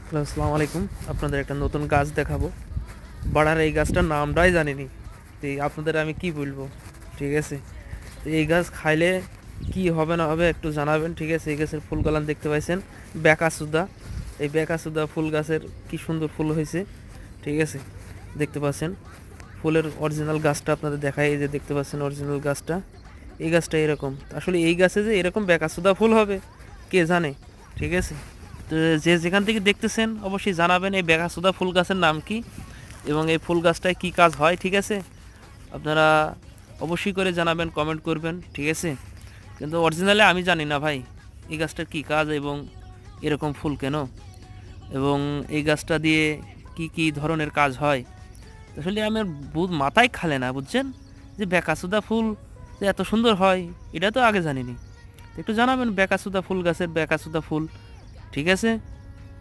Hello, আসসালামু আলাইকুম। আপনাদের একটা নতুন গাছ দেখাবো। বাড়ার এই গাছটার নামটাই জানিনি। তো আপনাদের আমি কি বলবো, ঠিক আছে? তো এই গাছ খাইলে কি হবে না হবে একটু জানাবেন, ঠিক আছে? এই গাছের ফুল গালান দেখতে পাইছেন, বেকাসুদা। এই বেকাসুদা ফুল গাছের কি সুন্দর ফুল হয়েছে, ঠিক আছে? দেখতে পাচ্ছেন ফুলের অরিজিনাল গাছটা আপনাদের দেখায়, এই যে দেখতে পাচ্ছেন অরিজিনাল গাছটা। এই গাছটা এরকম, আসলে এই গাছে যে এরকম বেকাসুদা ফুল হবে কে জানে, ঠিক আছে? তো যে যেখান থেকে দেখতেছেন অবশ্যই জানাবেন এই বেকাসুদা ফুল গাছের নাম কি এবং এই ফুল গাছটায় কী কাজ হয়, ঠিক আছে? আপনারা অবশ্যই করে জানাবেন, কমেন্ট করবেন, ঠিক আছে? কিন্তু অরিজিনালি আমি জানি না ভাই এই গাছটার কী কাজ এবং এরকম ফুল কেন, এবং এই গাছটা দিয়ে কি কি ধরনের কাজ হয়। আসলে আমার মাথায় খালে না, বুঝছেন? যে বেকাসুদা ফুল যে এত সুন্দর হয় এটা তো আগে জানিনি। একটু জানাবেন বেকাসুদা ফুল গাছের বেকাসুদা ফুল, ঠিক আছে?